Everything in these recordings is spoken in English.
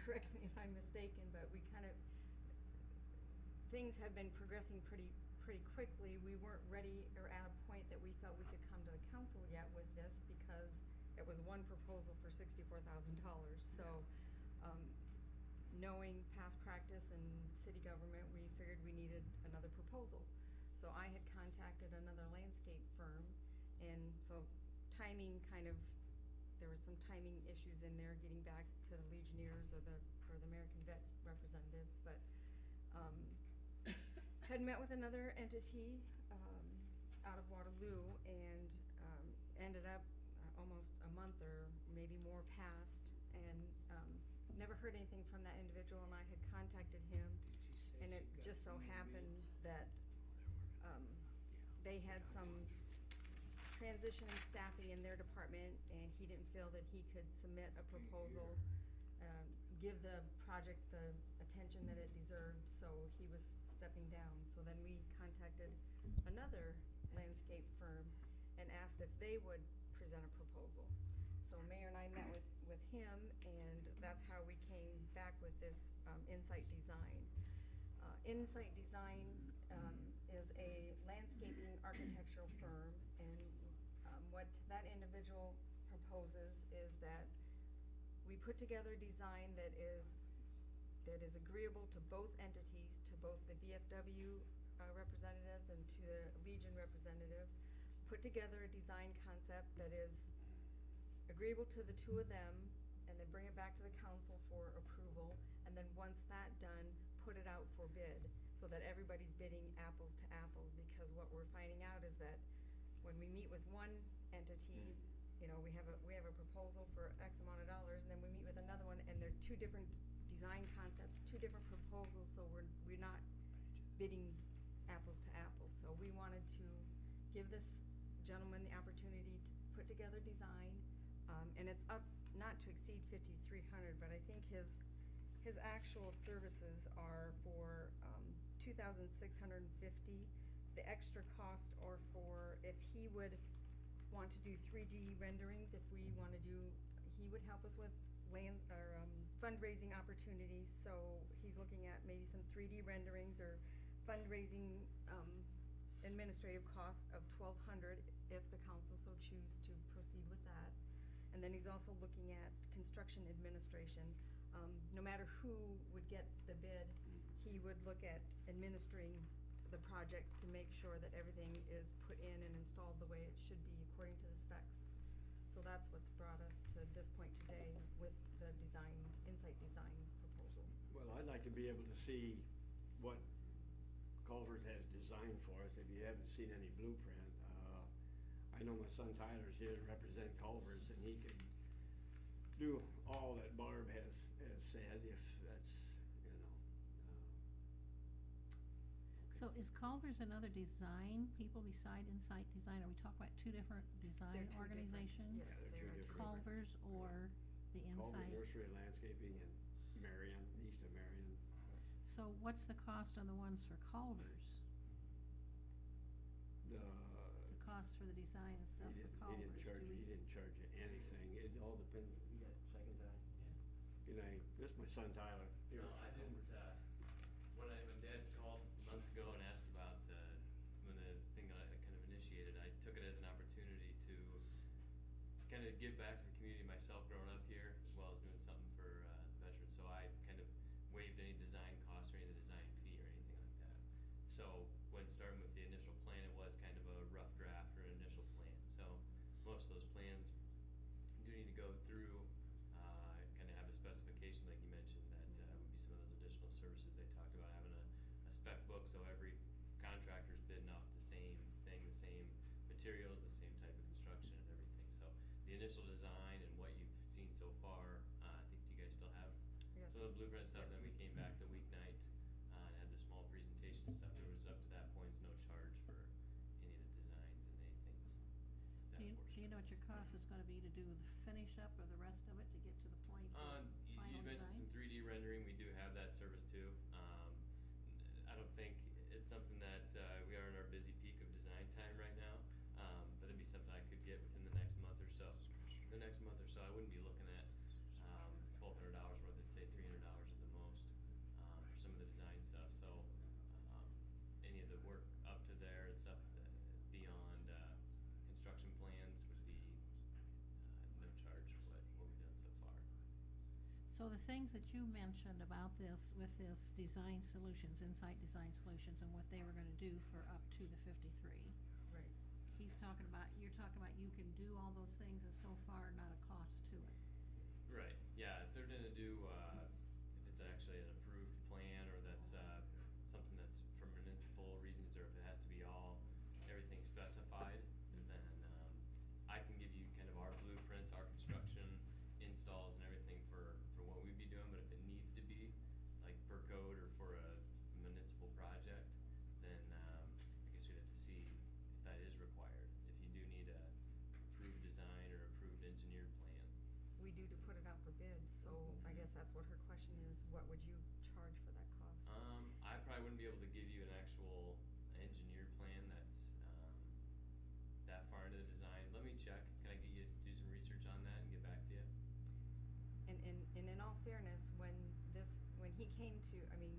correct me if I'm mistaken, but we kind of, things have been progressing pretty quickly. We weren't ready or at a point that we felt we could come to the council yet with this because it was one proposal for $64,000. So, knowing past practice in city government, we figured we needed another proposal. So I had contacted another landscape firm, and so timing kind of, there was some timing issues in there, getting back to the Legionnaires or the American Vet representatives, but had met with another entity out of Waterloo, and ended up almost a month or maybe more past, and never heard anything from that individual, and I had contacted him, and it just so happened that they had some transition in staffing in their department, and he didn't feel that he could submit a proposal, give the project the attention that it deserved, so he was stepping down. So then we contacted another landscape firm and asked if they would present a proposal. So Mayor and I met with him, and that's how we came back with this Insight Design. Insight Design is a landscaping architectural firm, and what that individual proposes is that we put together a design that is agreeable to both entities, to both the VFW representatives and to the Legion representatives, put together a design concept that is agreeable to the two of them, and then bring it back to the council for approval, and then once that's done, put it out for bid, so that everybody's bidding apples to apples, because what we're finding out is that when we meet with one entity, you know, we have a proposal for X amount of dollars, and then we meet with another one, and they're two different design concepts, two different proposals, so we're not bidding apples to apples. So we wanted to give this gentleman the opportunity to put together design, and it's up not to exceed $5,300, but I think his actual services are for $2,650. The extra cost are for if he would want to do 3D renderings, if we want to do, he would help us with land or fundraising opportunities. So he's looking at maybe some 3D renderings or fundraising administrative cost of $1,200 if the council so choose to proceed with that. And then he's also looking at construction administration. No matter who would get the bid, he would look at administering the project to make sure that everything is put in and installed the way it should be according to the specs. So that's what's brought us to this point today with the design, Insight Design proposal. Well, I'd like to be able to see what Culver's has designed for us, if you haven't seen any blueprint. I know my son Tyler's here to represent Culver's, and he could do all that Barb has said, if that's, you know. So is Culver's another design people beside Insight Design? Are we talking about two different design They're two organizations? different, yes, Yeah, they're two different. Culver's or the Culver's Insight? Nursery Landscaping in Marion, east of Marion. So what's the cost on the ones for Culver's? The cost for the design and stuff for Culver's? He didn't charge you anything. It all depends. You got a second time? Yeah. Good night. This is my son Tyler. No, I didn't, when Dad called months ago and asked about when the thing got kind of initiated, I took it as an opportunity to kind of give back to the community myself growing up here, as well as doing something for veterans. So I kind of waived any design costs or any of the design fee or anything like that. So when starting with the initial plan, it was kind of a rough draft or an initial plan. So most of those plans do need to go through, kind of have a specification like you mentioned, that would be some of those additional services they talked about, having a spec book so every contractor's bidding off the same thing, the same materials, the same type of construction and everything. So the initial design and what you've seen so far, I think you guys still have Yes. some of the blueprint stuff. Yes. Then we came back the weeknight and had the small presentation stuff. There was, up to that point, no charge for any of the designs and anything. Do you know what your cost is gonna be to do the finish up or the rest of it to get to the point of You final mentioned some design? 3D rendering. We do have that service too. I don't think it's something that we are in our busy peak of design time right now, but it'd be something I could get within the next month or so. I wouldn't be looking at $1,200 worth. I'd say $300 So the things that you mentioned about this, with this design solutions, Insight Design Solutions, and what they were gonna do for up to the 53, Right. you're talking about you can do all those things and so far not a cost to it. Right, yeah, if they're gonna do, if it's actually an approved plan or that's, something that's for municipal reasons, or if it has to be everything specified, then, I can give you kind of our blueprints, our construction, installs and everything for what we'd be doing, but if it needs to be, like per code or for a municipal project, then, I guess we'd have to see if that is required, if you do need a approved design or approved engineered plan. We do to put it out for bid, so I guess that's what her question is, what would you charge for that cost? I probably wouldn't be able to give you an actual engineered plan that's, that far into the design. Let me check, can I do some research on that and get back to you? And in all fairness, when he came to, I mean,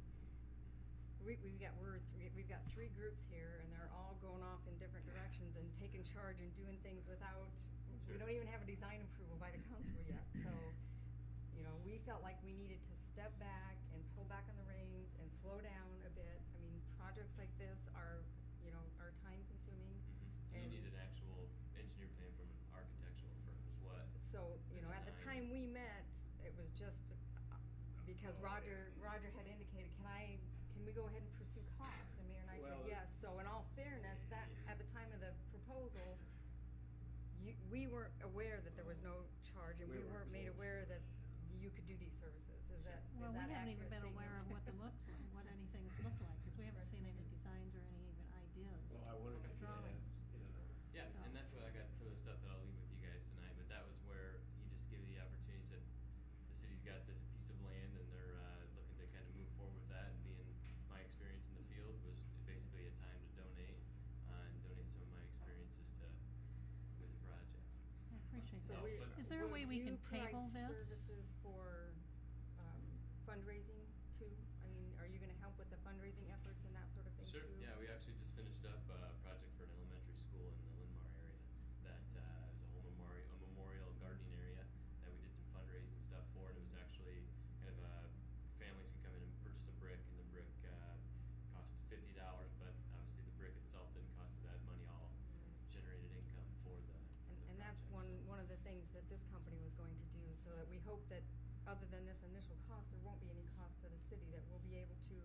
we've got 3 groups here, and they're all going off in different directions and taking charge and doing things without, we Sure. don't even have a design approval by the council yet, so, we felt like we needed to step back and pull back on the reins and slow down a bit. I mean, projects like this are time consuming. You And- need an actual engineer plan from an architectural firm is what? So, at the Design. time we met, it was just because Roger had indicated, can we go ahead and pursue costs? And Mayor and I said Well, yes. So in all fairness, that, at the time of the proposal, we weren't aware that there was no charge, and We we weren't weren't made told. aware that you could do these services. Is that Well, we accurate haven't even been statement? aware of what anything's look like, cause we haven't seen any designs or any even ideas. Well, I wondered if you had, Drawings. Yeah, So- and that's what I got, some of the stuff that I'll leave with you guys tonight, but that was where he just gave the opportunity, he said, the city's got the piece of land and they're, looking to kind of move forward with that, and being my experience in the field was basically a time to donate, and donate some of my experiences with the project. I appreciate So that. we- Is there a way we can table Do you provide this? services for fundraising too? I mean, are you gonna help with the fundraising efforts and that sort of thing too? Sure, yeah, we actually just finished up a project for an elementary school in the Linmar area that, is a whole memorial gardening area that we did some fundraising stuff for, and it was actually kind of families could come in and purchase a brick, and the brick, cost $50, but obviously the brick itself didn't cost that money, all generated income for the And that's project, so- one of the things that this company was going to do, so that we hope that, other than this initial cost, there won't be any cost to the city, that we'll be able to,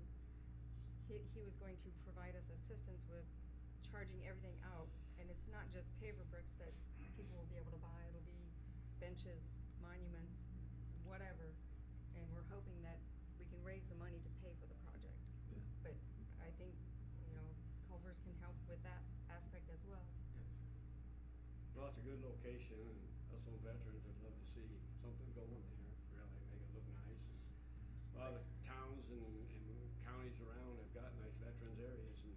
he was going to provide us assistance with charging everything out, and it's not just paver bricks that people will be able to buy, it'll be benches, monuments, whatever, and we're hoping that we can raise the money to pay for the project. Yeah. But I think, Culvers can help with that aspect as well. Well, it's a good location, and us old veterans would love to see something going there, really make it look nice. And a lot of towns and counties around have got nice veterans areas, and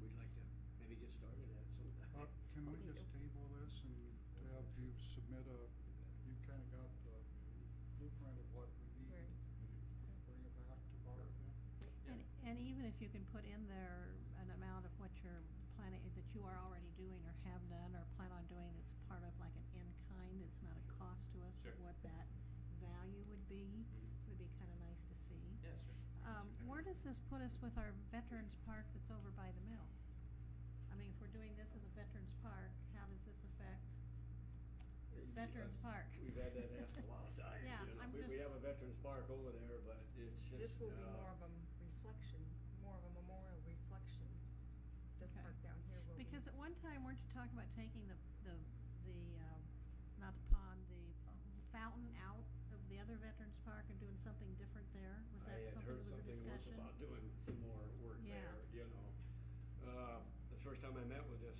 we'd like to maybe get started at it sometime. Can we just table this and have you submit you kinda got the blueprint of what we need? Right. Bring it back to Barb then? And even if you can put in there an amount of what you're planning, that you are already doing or have done or plan on doing, that's part of like an in-kind, that's not a cost to us, but Sure. what that value would be kinda nice to see. Yeah, sure. Where does this put us with our Veterans Park that's over by the mill? I mean, if we're doing this as a Veterans Park, how does this affect Veterans Park? We've had that asked a lot of times, Yeah, I'm We just- have a veterans park over there, but it's just. This will be more of a reflection, more of a memorial reflection. This Okay. park down here will be. Because at one time, weren't you talking about taking the, not the pond, the fountain out of the other Veterans Park and doing something different there? Was that something that was a I had heard something once discussion? about doing some more work Yeah. there, The first time I met with this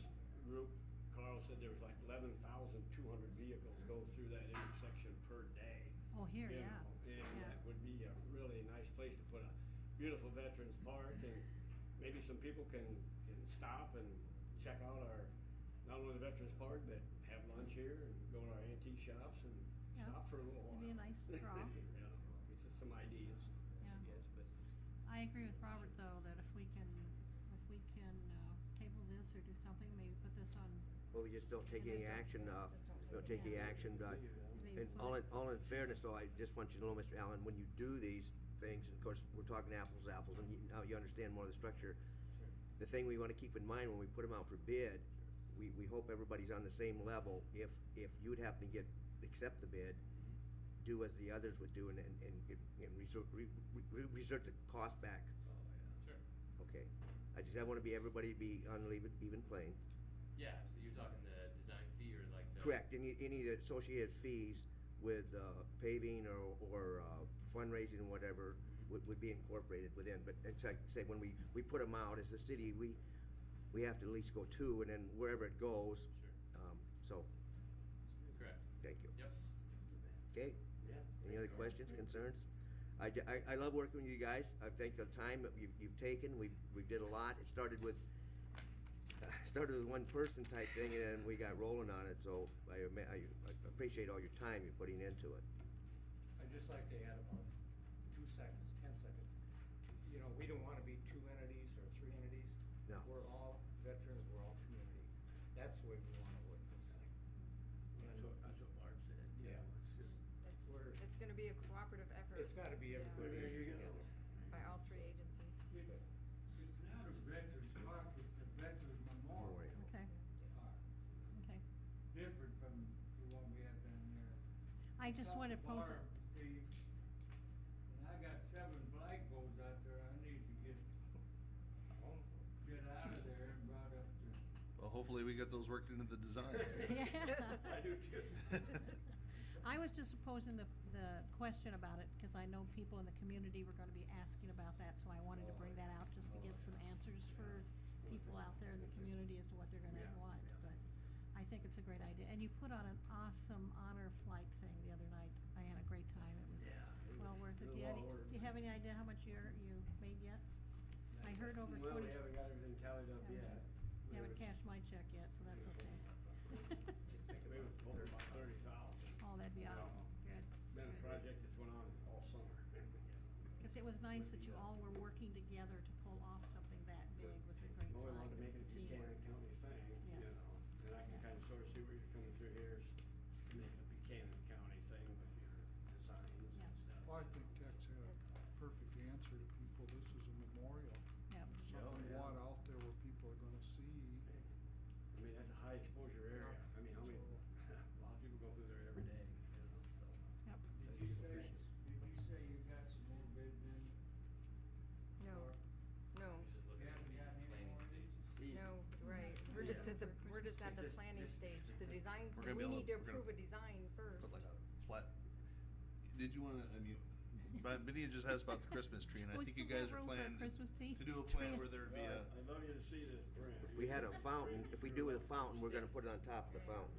group, Carl said there was like 11,200 vehicles go through that intersection per day. Oh, here, you yeah. know, And Yeah. that would be a really nice place to put a beautiful veterans park, and maybe some people can stop and check out not only the veterans park, but have lunch here and go to our antique shops and Yeah. stop for a little while. It'd be a nice draw. It's just some ideas, Yeah. I guess, but. I agree with Robert, though, that if we can table this or do something, maybe put this on, Well, we just don't take We any just don't- action, yeah, just don't don't take take any any action, maybe me. And all in fairness, though, I just want you to know, Mr. Allen, when you do these things, and of course, we're talking apples to apples, and now you understand more of the structure. The thing we wanna keep in mind when we put them out for bid, we hope everybody's on the same level. If you'd happen to accept the bid, do as the others would do and resort the cost back. Sure. Okay? I wanna be, everybody be on an even plane. Yeah, so you're talking the design fee or like the. Correct, any associated fees with paving or fundraising or whatever would be incorporated within. But it's like, say, when we put them out as a city, we have to at least go two, and then wherever it goes. Sure. So, Correct. thank you. Yep. Okay? Yeah. Any other questions, concerns? I love working with you guys. I think the time that you've taken, we did a lot. It started with one person type thing, and then we got rolling on it, so I appreciate all your time you're putting into it. I'd just like to add about 2 seconds, 10 seconds. You know, we don't wanna be 2 entities or 3 entities. No. We're all veterans, we're all community. That's the way we wanna work this thing. That's what Barb said. Yeah. It's gonna be a cooperative effort. It's gotta be Yeah. everybody There you go. together. By all three agencies. It's not a veterans park, it's a veterans memorial Okay, park, okay. different from the one we have down there. I just wanna pose Barb, it. Steve, and I got 7 flagpoles out there, I need to get out of there and brought up to. Well, hopefully we get those worked into the design. Yeah. I do too. I was just posing the question about it, because I know people in the community were gonna be asking about that, so I wanted to bring that out just to get some answers for people out there in the community as to what they're gonna want, but I think it's a great idea. And you put on an awesome honor flight thing the other night. I had a great time. It was well worth it. Do you have any idea how much you made yet? I heard over 20. Well, we haven't got everything tallied up yet. You haven't cashed my check yet, so that's okay. We was over about 30,000. Oh, that'd be awesome. Good. Been a Good. project that's went on all summer. Cause it was nice that you all were working together to pull off something that big. Was a great Well, we sign wanted to make it a of Buchanan teamwork. County thing, you Yes. know, and I can Yeah. kind of sort of see where you're coming through here is to make it a Buchanan County thing with your designs and Yeah. stuff. Well, I think Tex had a perfect answer to people. This is a memorial. Yep. Something you want out there where people are gonna see. I mean, that's a high exposure area. I mean, how many, a lot of people go through there every day, you know, so. Yep. Did you say you got some more bids in? No, no, We're just looking Yeah, at we got any planning more? stages. no, right. We're just at the It's just- planning it's- stage. The designs, We're gonna we be able need to we're gonna approve a design first. Put like a flat, did you wanna, I mean, Benita just asked about the Christmas tree, and I We think you still guys got are room for a planning Christmas tree? to do a plan Tree. where there'd be Well, a, I'd love you to see this print. If we had a fountain, if we do with a fountain, we're gonna put it on top of the fountain.